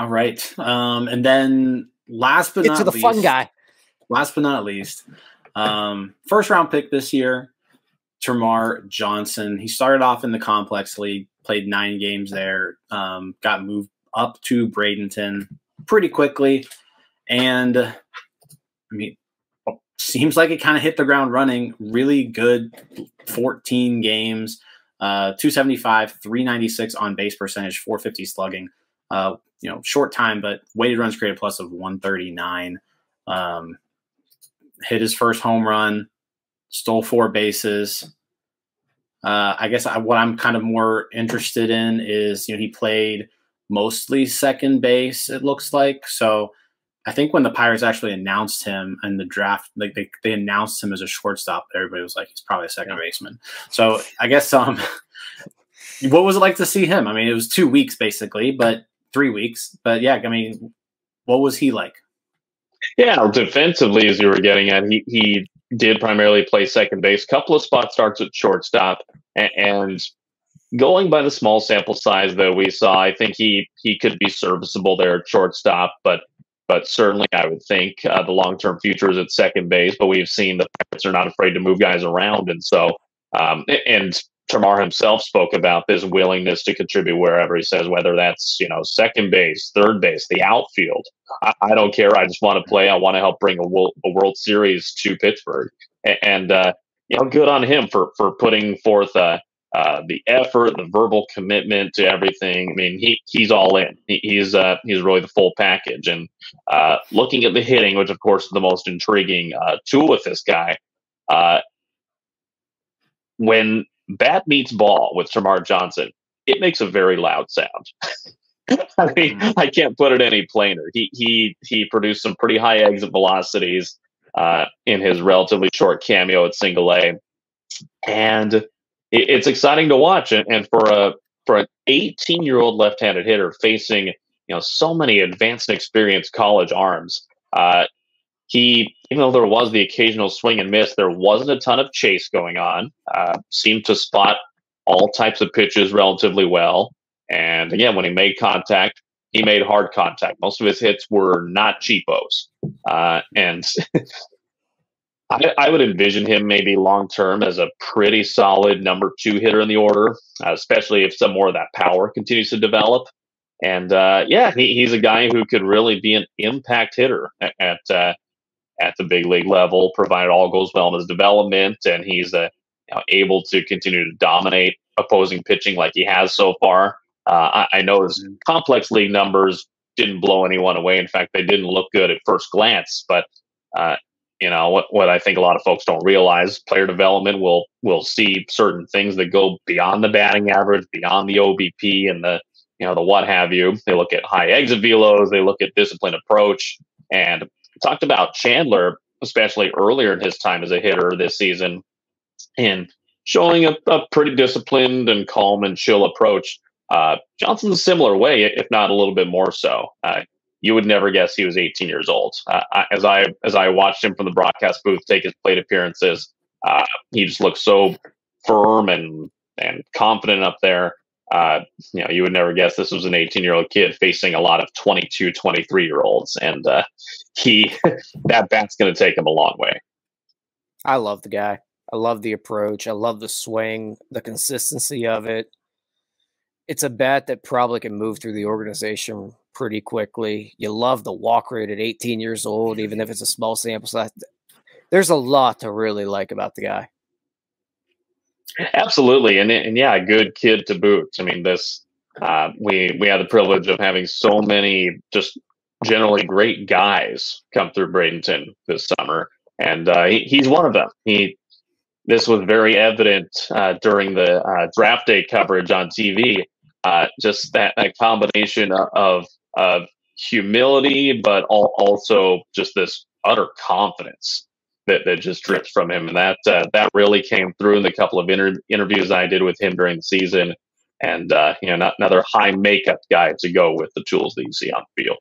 All right. And then last but Get not to the least, fun guy. Last but not least, first round pick this year, Termarr Johnson. He started off in the complex league, played 9 games there, got moved up to Bradenton pretty quickly. And I mean, seems like it kind of hit the ground running. Really good 14 games, 275, 396 on base percentage, 450 slugging. Short time, but weighted runs created plus of 139. Hit his first home run, stole 4 bases. I guess what I'm kind of more interested in is, he played mostly second base, it looks like. So I think when the Pirates actually announced him in the draft, like they announced him as a shortstop, everybody was like, he's probably a second baseman. So I guess what was it like to see him? I mean, it was 2 weeks basically, but 3 weeks. But yeah, I mean, what was he like? Yeah, defensively, as you were getting at, he did primarily play second base. Couple of spot starts at shortstop, and going by the small sample size that we saw, I think he could be serviceable there at shortstop. But certainly, I would think the long term future is at second base. But we've seen the Pirates are not afraid to move guys around, and so and Termarr himself spoke about this willingness to contribute wherever. He says whether that's second base, third base, the outfield. I don't care. I just want to play. I want to help bring a World Series to Pittsburgh, and good on him for putting forth the effort, the verbal commitment to everything. I mean, he's all in. He's really the full package. And looking at the hitting, which of course is the most intriguing tool with this guy, when bat meets ball with Termarr Johnson, it makes a very loud sound. I mean, I can't put it any plainer. He produced some pretty high exit velocities in his relatively short cameo at Single A, and it's exciting to watch. And for an 18-year-old left-handed hitter facing so many advanced and experienced college arms, even though there was the occasional swing and miss, there wasn't a ton of chase going on. Seemed to spot all types of pitches relatively well. And again, when he made contact, he made hard contact. Most of his hits were not cheapos. And I would envision him maybe long-term as a pretty solid number 2 hitter in the order, especially if some more of that power continues to develop. And he's a guy who could really be an impact hitter at the big league level, provided all goes well in his development, and he's able to continue to dominate opposing pitching like he has so far. I know his complex league numbers didn't blow anyone away. In fact, they didn't look good at first glance. But what I think a lot of folks don't realize, player development will see certain things that go beyond the batting average, beyond the OBP, and the what have you. They look at high exit velos, they look at disciplined approach, and talked about Chandler, especially earlier in his time as a hitter this season, and showing a pretty disciplined and calm and chill approach. Johnson's a similar way, if not a little bit more so. You would never guess he was 18 years old. As I watched him from the broadcast booth take his plate appearances, he just looked so firm and confident up there. You would never guess this was an 18-year-old kid facing a lot of 22, 23-year-olds. And that bat's going to take him a long way. I love the guy. I love the approach. I love the swing, the consistency of it. It's a bat that probably can move through the organization pretty quickly. You love the walk rate at 18 years old, even if it's a small sample size. There's a lot to really like about the guy. Absolutely. And yeah, a good kid to boot. I mean, we had the privilege of having so many just generally great guys come through Bradenton this summer. And he's one of them. This was very evident during the draft day coverage on TV. Just that combination of humility, but also just this utter confidence that just drips from him, and that really came through in the couple of interviews I did with him during the season. And not another high makeup guy to go with the tools that you see on the field.